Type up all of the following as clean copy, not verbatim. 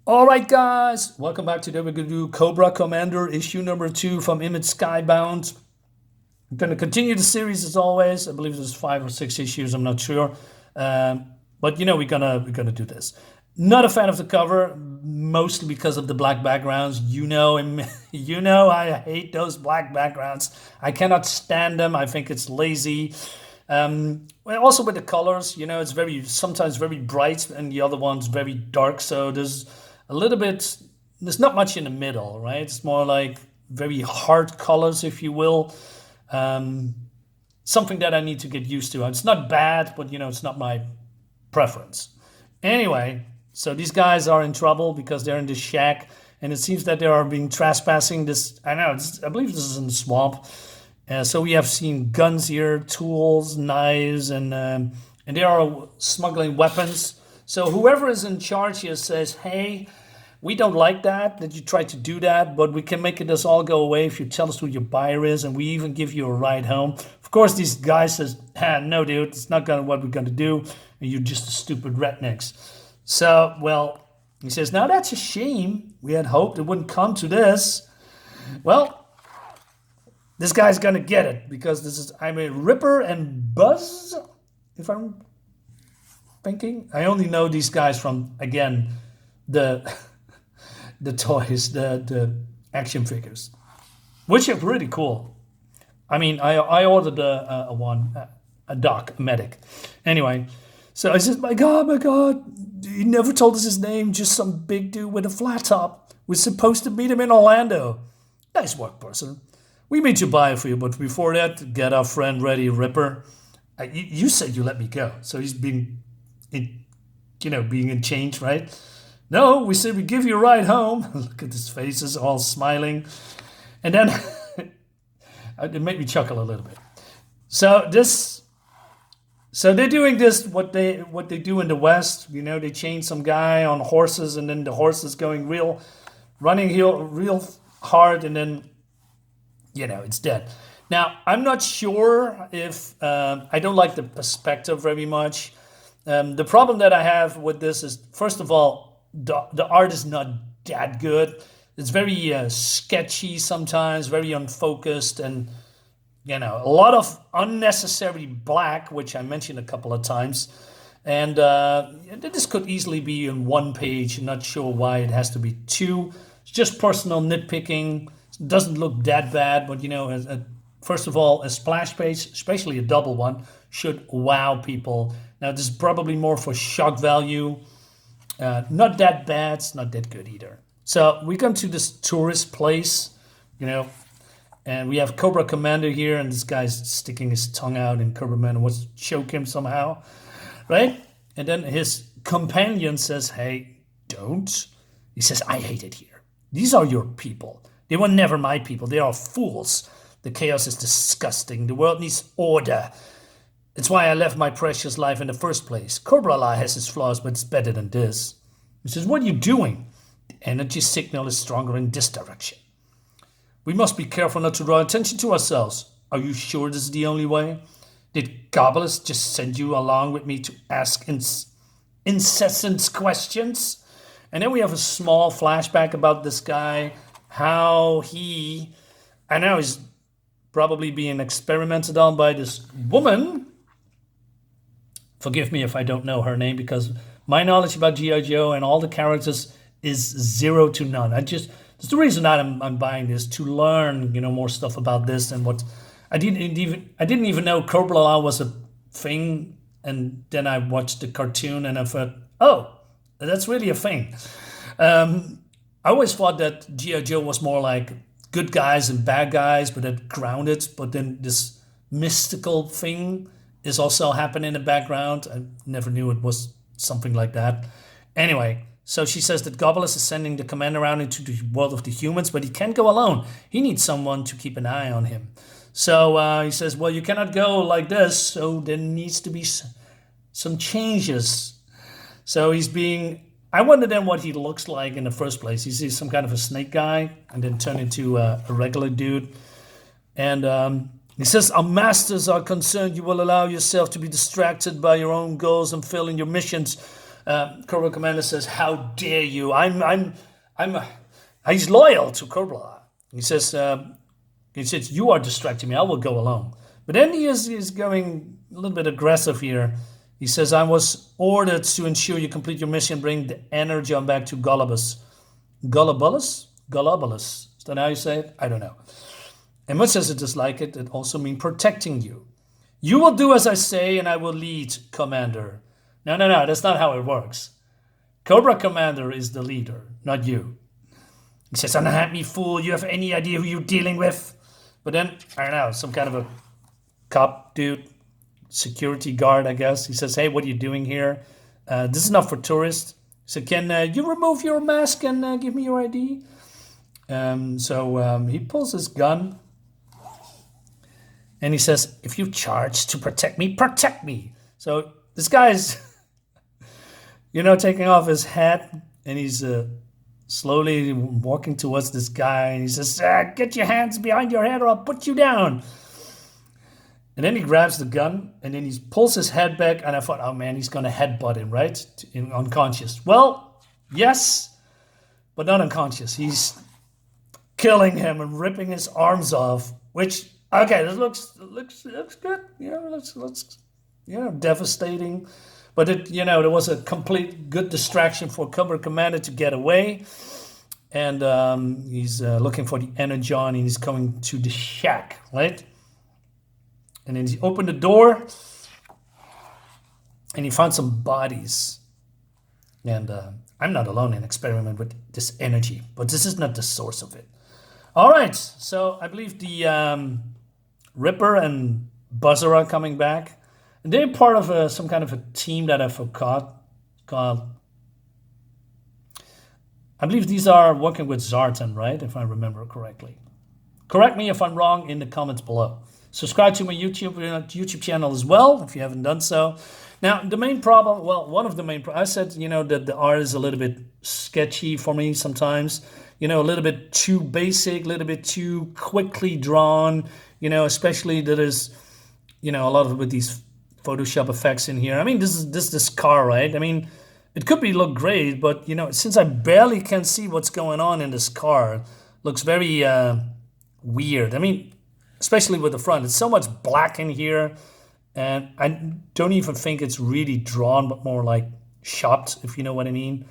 All right, guys, welcome back to we're going to do Cobra Commander issue number 2 from Image Skybound. I'm going to continue the series as always. I believe there's 5 or 6 issues. I'm not sure, but we're gonna do this. Not a fan of the cover, mostly because of the black backgrounds. I hate those black backgrounds. I cannot stand them. I think it's lazy. Well, also with the colors, it's sometimes very bright and the other one's very dark. So there's not much in the middle, right? It's more like very hard colors, if you will. Something that I need to get used to. It's not bad, but it's not my preference. Anyway, so these guys are in trouble because they're in this shack, and it seems that they are being trespassing this. I believe this is in the swamp. So we have seen guns here, tools, knives, and they are smuggling weapons. So whoever is in charge here says, hey, we don't like that you try to do that, but we can make this all go away if you tell us who your buyer is, and we even give you a ride home. Of course, these guys says, no, dude, it's not what we're going to do, and you're just a stupid Dreadnoks. So, well, he says, now that's a shame. We had hoped it wouldn't come to this. Well, this guy's going to get it, because I'm a Ripper and Buzz, if I'm thinking. I only know these guys from, again, the toys, the action figures, which are pretty cool. I mean, I ordered a doc, a medic. Anyway, so I said, my God, he never told us his name, just some big dude with a flat top. We're supposed to meet him in Orlando. Nice work, person. We made your buyer for you, but before that, get our friend ready, Ripper. You said you let me go, so he's being in change, right? No, we said we give you a ride home. Look at his faces, all smiling. And then it made me chuckle a little bit. So they're doing this, what they do in the West. They chain some guy on horses, and then the horse is going running real hard, and then, it's dead. Now, I'm not sure if, I don't like the perspective very much. The problem that I have with this is, first of all, the art is not that good. It's very sketchy sometimes, very unfocused, and a lot of unnecessary black, which I mentioned a couple of times. And this could easily be in one page. I'm not sure why it has to be two. It's just personal nitpicking. It doesn't look that bad, but first of all, a splash page, especially a double one, should wow people. Now, this is probably more for shock value. Not that bad, it's not that good either. So we come to this tourist place, and we have Cobra Commander here, and this guy's sticking his tongue out, and Cobra Commander wants to choke him somehow, right? And then his companion says, hey, don't. He says, I hate it here. These are your people. They were never my people. They are fools. The chaos is disgusting. The world needs order. It's why I left my precious life in the first place. Cobra Law has its flaws, but it's better than this. He says, what are you doing? The energy signal is stronger in this direction. We must be careful not to draw attention to ourselves. Are you sure this is the only way? Did Gobbler's just send you along with me to ask incessant questions? And then we have a small flashback about this guy, how he's probably being experimented on by this woman. Forgive me if I don't know her name, because my knowledge about G.I. Joe and all the characters is 0 to none. That's the reason that I'm buying this, to learn, more stuff about this, and what I didn't even know Cobra Law was a thing. And then I watched the cartoon and I thought, oh, that's really a thing. I always thought that G.I. Joe was more like good guys and bad guys, but it grounded. But then this mystical thing is also happening in the background. I never knew it was something like that. Anyway, so she says that Gobbler's is sending the commander around into the world of the humans, but he can't go alone. He needs someone to keep an eye on him. So he says, well, you cannot go like this, so there needs to be some changes. So I wonder then what he looks like in the first place. Is he some kind of a snake guy and then turn into a regular dude? And he says, our masters are concerned you will allow yourself to be distracted by your own goals and failing your missions. Cobra Commander says, "How dare you? He's loyal to Cobra." He says, "You are distracting me. I will go alone." But then he's going a little bit aggressive here. He says, "I was ordered to ensure you complete your mission, bring the energon back to Gollubus." Gollubulus? Gollubulus. Is that how you say it? I don't know. And much as it is like it, it also means protecting you. You will do as I say, and I will lead, Commander. No, that's not how it works. Cobra Commander is the leader, not you. He says, "Unhand me, fool. You have any idea who you're dealing with?" But then, I don't know, some kind of a cop dude, security guard, I guess. He says, "Hey, what are you doing here? This is not for tourists." So can you remove your mask and give me your ID? So he pulls his gun. And he says, "If you charge to protect me, protect me." So this guy's, taking off his hat. And he's slowly walking towards this guy. And he says, "Get your hands behind your head or I'll put you down." And then he grabs the gun. And then he pulls his head back. And I thought, oh man, he's going to headbutt him, right? Unconscious. Well, yes, but not unconscious. He's killing him and ripping his arms off, which... Okay, this looks good. Looks devastating. But there was a complete good distraction for Cobra Commander to get away. And he's looking for the energon and he's coming to the shack, right? And then he opened the door and he found some bodies. And I'm not alone in experiment with this energy, but this is not the source of it. All right, so I believe the Ripper and Buzzer are coming back. And they're part of some kind of a team that I forgot called... I believe these are working with Zartan, right? If I remember correctly. Correct me if I'm wrong in the comments below. Subscribe to my YouTube channel as well, if you haven't done so. Now, the main problem... Well, one of the main... I said, that the art is a little bit sketchy for me sometimes. A little bit too basic, a little bit too quickly drawn, especially that is, a lot of with these Photoshop effects in here. I mean, this is this car, right? I mean, it could look great, but, since I barely can see what's going on in this car, it looks very weird. I mean, especially with the front. It's so much black in here, and I don't even think it's really drawn, but more like shopped, if you know what I mean.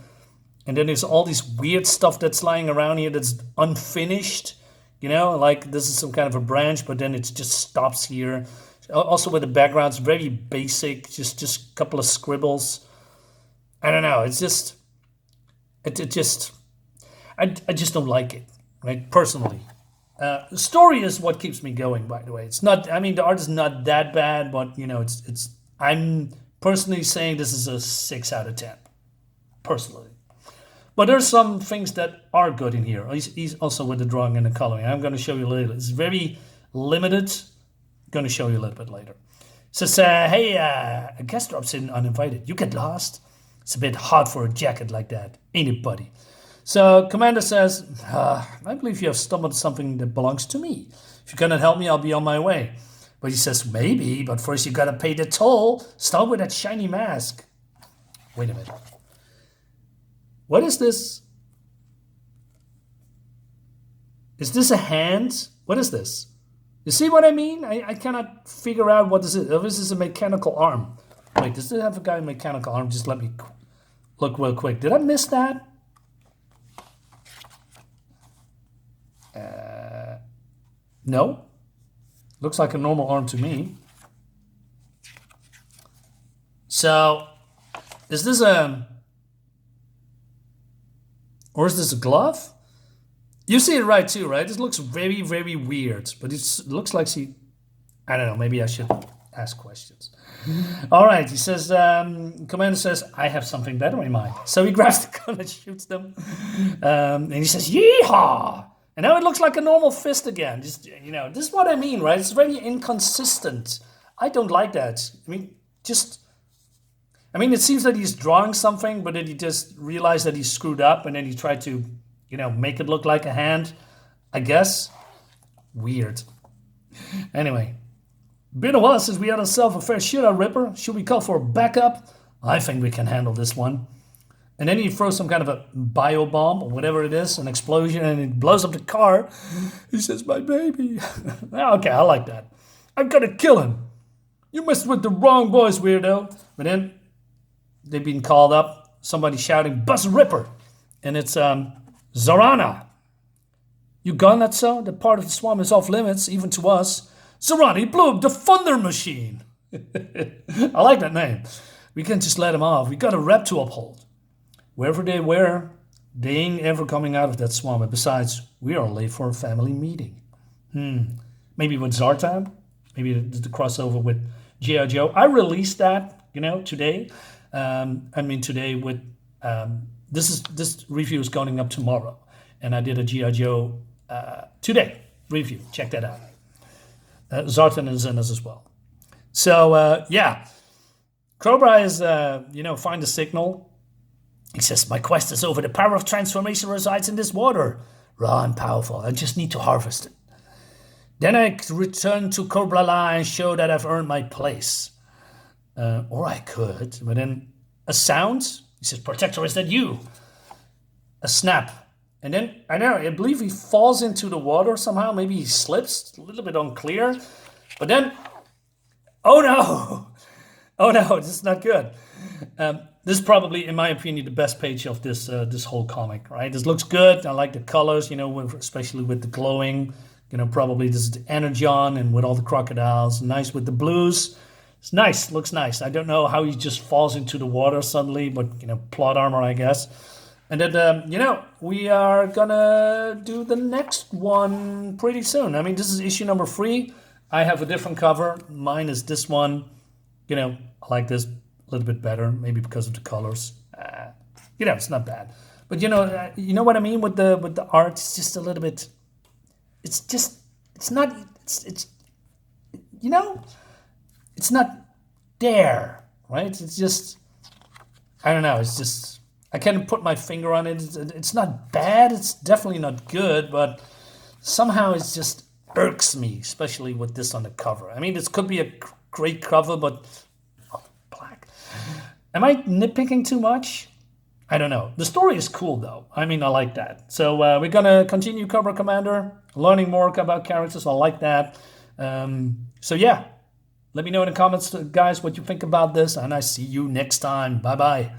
And then there's all this weird stuff that's lying around here that's unfinished. Like this is some kind of a branch, but then it just stops here. Also with the background, it's very basic, just a couple of scribbles. I don't know. It's just, I just don't like it, right? Personally. The story is what keeps me going, by the way. It's not, I mean, the art is not that bad, but, I'm personally saying this is a 6 out of 10. Personally. But there's some things that are good in here. He's also with the drawing and the coloring. I'm going to show you later. It's very limited. I'm going to show you a little bit later. It says, hey, a guest drops in uninvited. You get lost? It's a bit hot for a jacket like that, ain't it, buddy? So Commander says, I believe you have stumbled something that belongs to me. If you cannot help me, I'll be on my way. But he says, maybe, but first you got to pay the toll. Start with that shiny mask. Wait a minute. What is this? Is this a hand? What is this? You see what I mean? I cannot figure out what this is. Oh, this is a mechanical arm. Wait, does it have a guy with a mechanical arm? Just let me look real quick. Did I miss that? No. Looks like a normal arm to me. So, is this a... Or is this a glove? You see it right too, right? This looks very, very weird. But it looks like she... I don't know, maybe I should ask questions. All right, he says, Commander says, I have something better in mind. So he grabs the gun and shoots them. And he says, yeehaw! And now it looks like a normal fist again. Just, this is what I mean, right? It's very inconsistent. I don't like that. It seems that he's drawing something, but then he just realized that he screwed up, and then he tried to, make it look like a hand, I guess. Weird. Anyway, been a while since we had ourselves a fair shootout, Ripper. Should we call for backup? I think we can handle this one. And then he throws some kind of a bio bomb or whatever it is, an explosion, and it blows up the car. He says, my baby. Okay, I like that. I've got to kill him. You messed with the wrong boys, weirdo. But then they've been called up. Somebody shouting, Buzz Ripper. And it's Zorana. You gone, that so? That part of the swamp is off limits, even to us. Zorana, he blew up the Thunder Machine. I like that name. We can't just let him off. We got a rep to uphold. Wherever they were, they ain't ever coming out of that swamp. And besides, we are late for a family meeting. Maybe with Zartan? Maybe the crossover with G.I. Joe. I released that, today. Today with this review is going up tomorrow, and I did a G.I. Joe today review. Check that out. Zartan is in this as well. So Cobra is find the signal. He says, my quest is over. The power of transformation resides in this water. Raw and powerful. I just need to harvest it. Then I return to Cobra La and show that I've earned my place. Or I could. But then a sound. He says, Protector, is that you? A snap. And then, I believe he falls into the water somehow. Maybe he slips. A little bit unclear. But then, oh no. Oh no, this is not good. This is probably, in my opinion, the best page of this whole comic, right? This looks good. I like the colors, especially with the glowing. Probably this is the Energon and with all the crocodiles. Nice with the blues. It's nice, looks nice. I don't know how he just falls into the water suddenly, but, plot armor, I guess. And then, we are gonna do the next one pretty soon. I mean, this is issue number 3. I have a different cover. Mine is this one. I like this a little bit better, maybe because of the colors. It's not bad. But you know what I mean with the art. It's just a little bit. It's not there, right? It's just, I don't know. It's just, I can't put my finger on it. It's not bad. It's definitely not good, but somehow it just irks me, especially with this on the cover. I mean, this could be a great cover, but black. Am I nitpicking too much? I don't know. The story is cool, though. I mean, I like that. So we're going to continue Cobra Commander, learning more about characters. I like that. Let me know in the comments, guys, what you think about this, and I see you next time. Bye-bye.